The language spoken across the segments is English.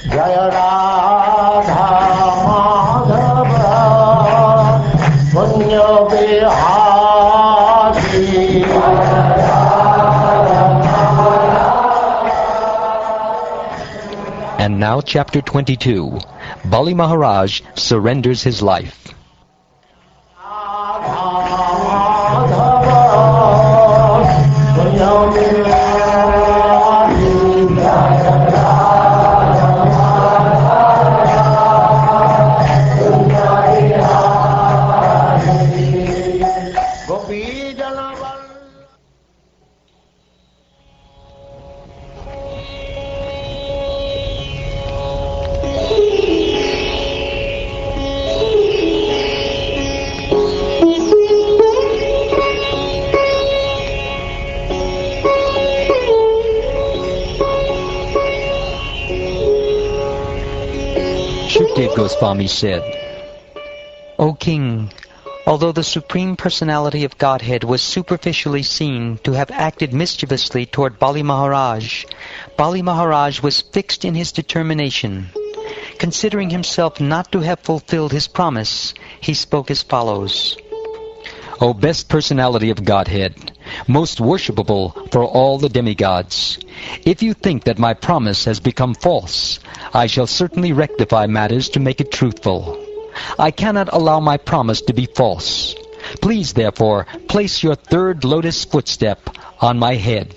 Jaya Radha Madhava Punya Vihari. And now chapter 22. Bali Maharaj surrenders his life. Shukdev Goswami said, O King, although the Supreme Personality of Godhead was superficially seen to have acted mischievously toward Bali Maharaj was fixed in his determination. Considering himself not to have fulfilled his promise, he spoke as follows. O best personality of Godhead, most worshipable for all the demigods, if you think that my promise has become false, I shall certainly rectify matters to make it truthful. I cannot allow my promise to be false. Please, therefore, place your third lotus footstep on my head.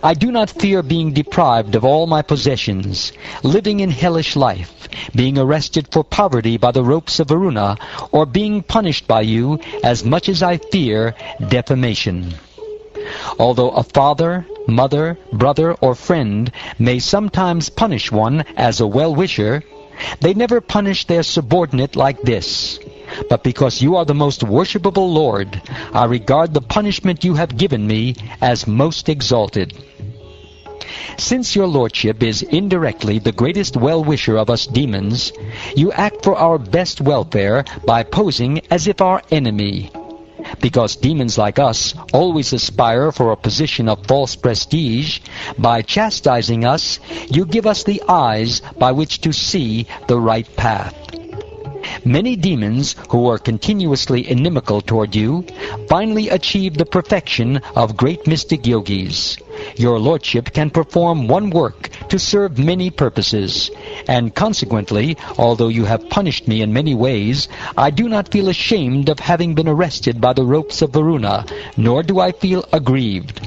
I do not fear being deprived of all my possessions, living in hellish life, being arrested for poverty by the ropes of Varuna, or being punished by you as much as I fear defamation. Although a father, mother, brother, or friend may sometimes punish one as a well-wisher, they never punish their subordinate like this. But because you are the most worshipable Lord, I regard the punishment you have given me as most exalted. Since your Lordship is indirectly the greatest well-wisher of us demons, you act for our best welfare by posing as if our enemy. Because demons like us always aspire for a position of false prestige, by chastising us, you give us the eyes by which to see the right path. Many demons who are continuously inimical toward you finally achieve the perfection of great mystic yogis. Your Lordship can perform one work to serve many purposes, and consequently, although you have punished me in many ways, I do not feel ashamed of having been arrested by the ropes of Varuna, nor do I feel aggrieved.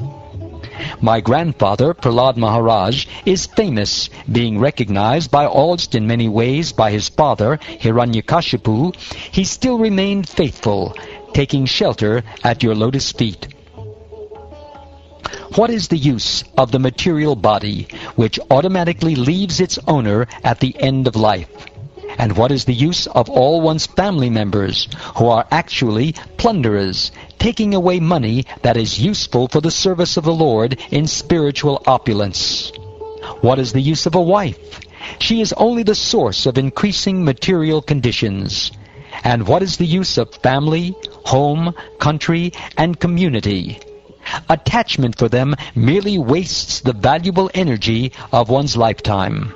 My grandfather, Prahlad Maharaj, is famous, being recognized by all in many ways by his father, Hiranyakashipu. He still remained faithful, taking shelter at your lotus feet. What is the use of the material body, which automatically leaves its owner at the end of life? And what is the use of all one's family members, who are actually plunderers, taking away money that is useful for the service of the Lord in spiritual opulence? What is the use of a wife? She is only the source of increasing material conditions. And what is the use of family, home, country, and community? Attachment for them merely wastes the valuable energy of one's lifetime.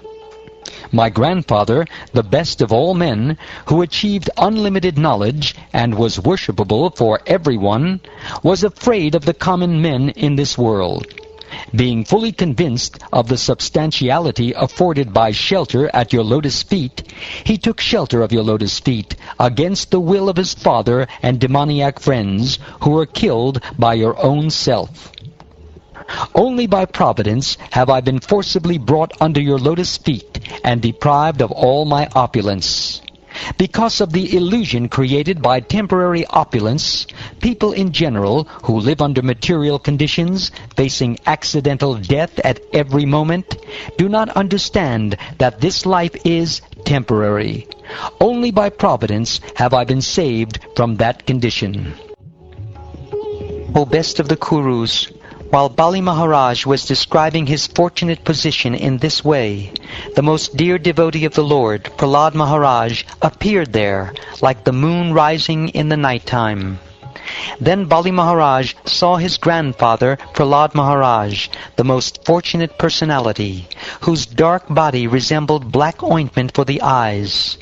My grandfather, the best of all men, who achieved unlimited knowledge and was worshipable for everyone, was afraid of the common men in this world. Being fully convinced of the substantiality afforded by shelter at your lotus feet, he took shelter of your lotus feet against the will of his father and demoniac friends, who were killed by your own self. Only by providence have I been forcibly brought under your lotus feet and deprived of all my opulence. Because of the illusion created by temporary opulence, people in general who live under material conditions, facing accidental death at every moment, do not understand that this life is temporary. Only by providence have I been saved from that condition. O best of the Kurus, while Bali Maharaj was describing his fortunate position in this way, the most dear devotee of the Lord, Prahlad Maharaj, appeared there like the moon rising in the night time. Then Bali Maharaj saw his grandfather, Prahlad Maharaj, the most fortunate personality, whose dark body resembled black ointment for the eyes.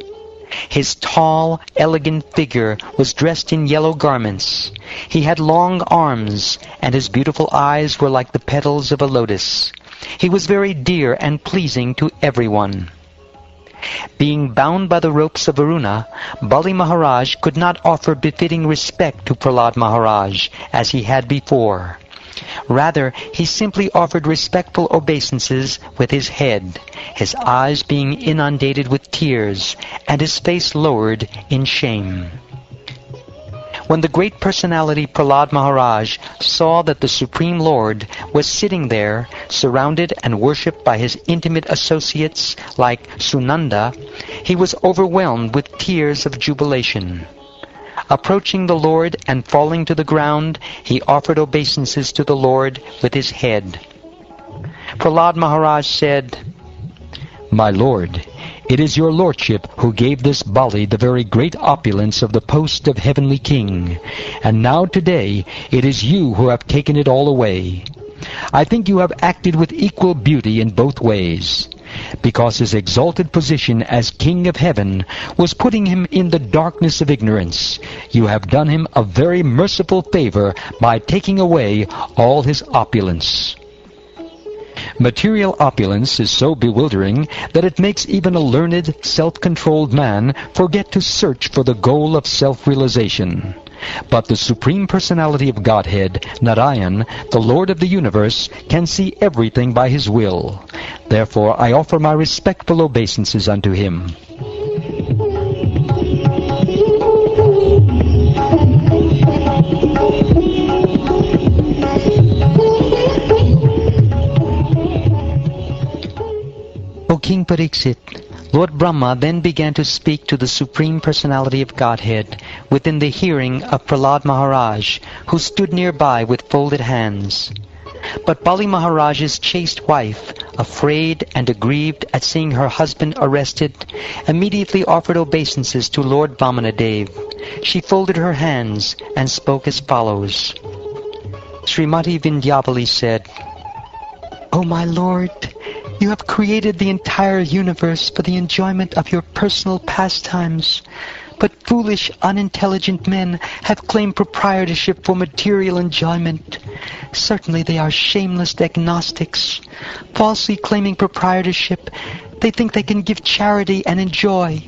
His tall, elegant figure was dressed in yellow garments. He had long arms, and his beautiful eyes were like the petals of a lotus. He was very dear and pleasing to everyone. Being bound by the ropes of Varuna, Bali Maharaj could not offer befitting respect to Prahlad Maharaj as he had before. Rather, he simply offered respectful obeisances with his head, his eyes being inundated with tears, and his face lowered in shame. When the great personality Prahlad Maharaj saw that the Supreme Lord was sitting there, surrounded and worshipped by his intimate associates like Sunanda, he was overwhelmed with tears of jubilation. Approaching the Lord and falling to the ground, he offered obeisances to the Lord with his head. Prahlad Maharaj said, My Lord, it is your lordship who gave this Bali the very great opulence of the post of heavenly king, and now today it is you who have taken it all away. I think you have acted with equal beauty in both ways. Because his exalted position as king of heaven was putting him in the darkness of ignorance, you have done him a very merciful favor by taking away all his opulence. Material opulence is so bewildering that it makes even a learned, self-controlled man forget to search for the goal of self-realization. But the Supreme Personality of Godhead, Narayan, the Lord of the universe, can see everything by his will. Therefore I offer my respectful obeisances unto him. O King Pariksit, Lord Brahma then began to speak to the Supreme Personality of Godhead within the hearing of Prahlad Maharaj, who stood nearby with folded hands. But Bali Maharaj's chaste wife, afraid and aggrieved at seeing her husband arrested, immediately offered obeisances to Lord Vamanadev. She folded her hands and spoke as follows. Srimati Vindhyavali said, O my Lord, you have created the entire universe for the enjoyment of your personal pastimes. But foolish, unintelligent men have claimed proprietorship for material enjoyment. Certainly they are shameless agnostics. Falsely claiming proprietorship, they think they can give charity and enjoy.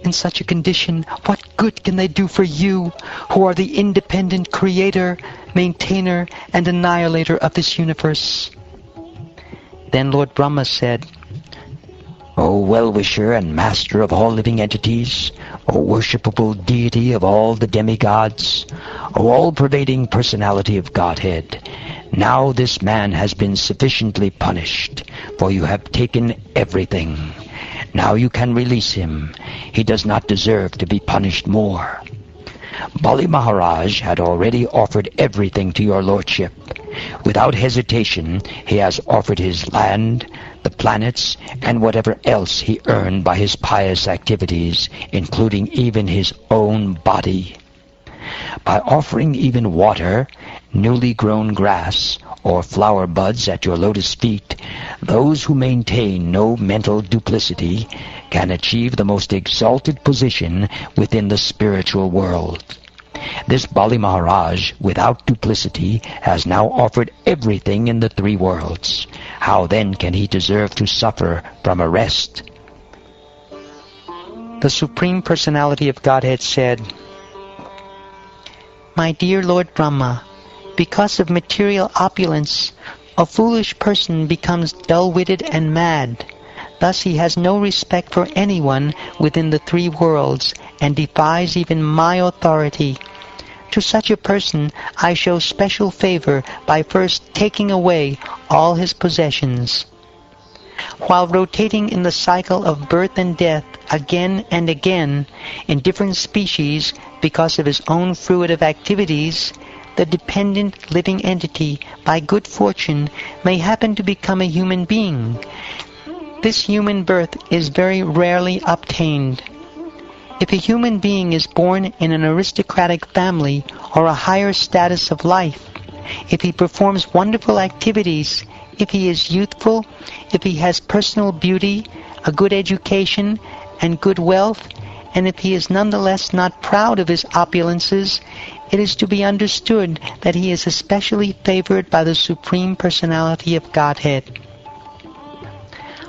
In such a condition, what good can they do for you, who are the independent creator, maintainer, and annihilator of this universe? Then Lord Brahma said, O well-wisher and master of all living entities, O worshipable deity of all the demigods, O all-pervading personality of Godhead, now this man has been sufficiently punished, for you have taken everything. Now you can release him. He does not deserve to be punished more. Bali Maharaj had already offered everything to your lordship. Without hesitation, he has offered his land, the planets, and whatever else he earned by his pious activities, including even his own body. By offering even water, newly grown grass, or flower buds at your lotus feet, those who maintain no mental duplicity can achieve the most exalted position within the spiritual world. This Bali Maharaj, without duplicity, has now offered everything in the three worlds. How then can he deserve to suffer from arrest? The Supreme Personality of Godhead said, My dear Lord Brahma, because of material opulence, a foolish person becomes dull-witted and mad. Thus he has no respect for anyone within the three worlds and defies even my authority. To such a person I show special favor by first taking away all his possessions. While rotating in the cycle of birth and death again and again in different species because of his own fruitive activities, the dependent living entity, by good fortune, may happen to become a human being. This human birth is very rarely obtained. If a human being is born in an aristocratic family or a higher status of life, if he performs wonderful activities, if he is youthful, if he has personal beauty, a good education, and good wealth, and if he is nonetheless not proud of his opulences, it is to be understood that he is especially favored by the Supreme Personality of Godhead.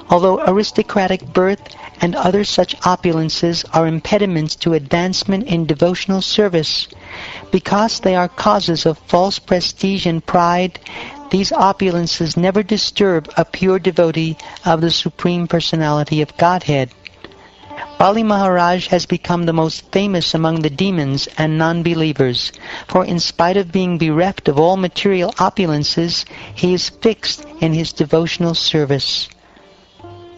Although aristocratic birth and other such opulences are impediments to advancement in devotional service, because they are causes of false prestige and pride, these opulences never disturb a pure devotee of the Supreme Personality of Godhead. Bali Maharaj has become the most famous among the demons and non-believers, for in spite of being bereft of all material opulences, he is fixed in his devotional service.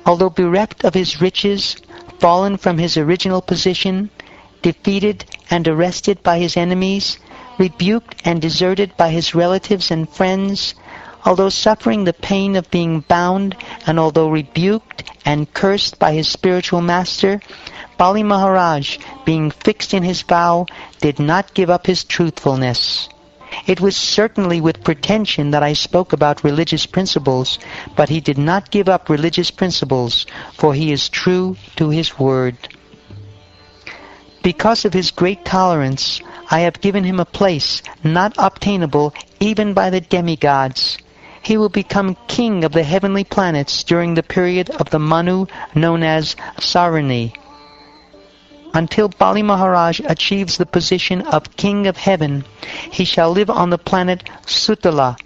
Although bereft of his riches, fallen from his original position, defeated and arrested by his enemies, rebuked and deserted by his relatives and friends, although suffering the pain of being bound, and although rebuked and cursed by his spiritual master, Bali Maharaj, being fixed in his vow, did not give up his truthfulness. It was certainly with pretension that I spoke about religious principles, but he did not give up religious principles, for he is true to his word. Because of his great tolerance, I have given him a place not obtainable even by the demigods. He will become king of the heavenly planets during the period of the Manu known as Sarani. Until Bali Maharaj achieves the position of king of heaven, he shall live on the planet Sutala,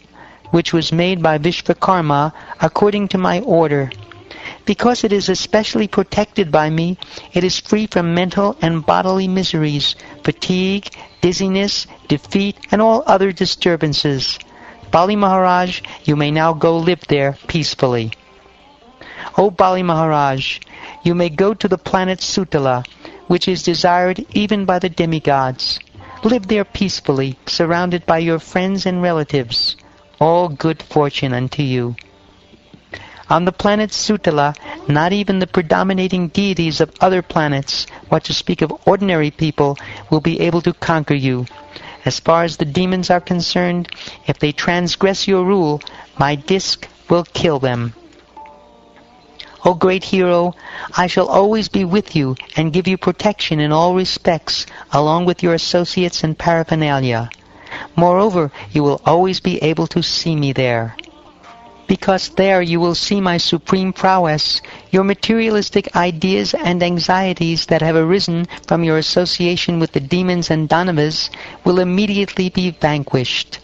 which was made by Vishvakarma according to my order. Because it is especially protected by me, it is free from mental and bodily miseries, fatigue, dizziness, defeat, and all other disturbances. Bali Maharaj, you may now go live there peacefully. O Bali Maharaj, you may go to the planet Sutala, which is desired even by the demigods. Live there peacefully, surrounded by your friends and relatives. All good fortune unto you. On the planet Sutala, not even the predominating deities of other planets, what to speak of ordinary people, will be able to conquer you. As far as the demons are concerned, if they transgress your rule, my disc will kill them. O great hero, I shall always be with you and give you protection in all respects, along with your associates and paraphernalia. Moreover, you will always be able to see me there. Because there you will see my supreme prowess, your materialistic ideas and anxieties that have arisen from your association with the demons and Danavas will immediately be vanquished.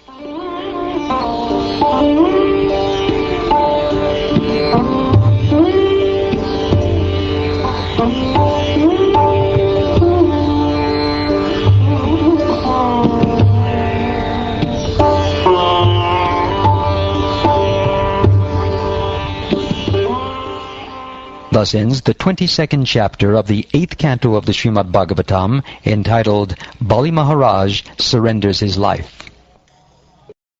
Thus ends the 22nd chapter of the 8th canto of the Srimad Bhagavatam, entitled Bali Maharaj Surrenders His Life.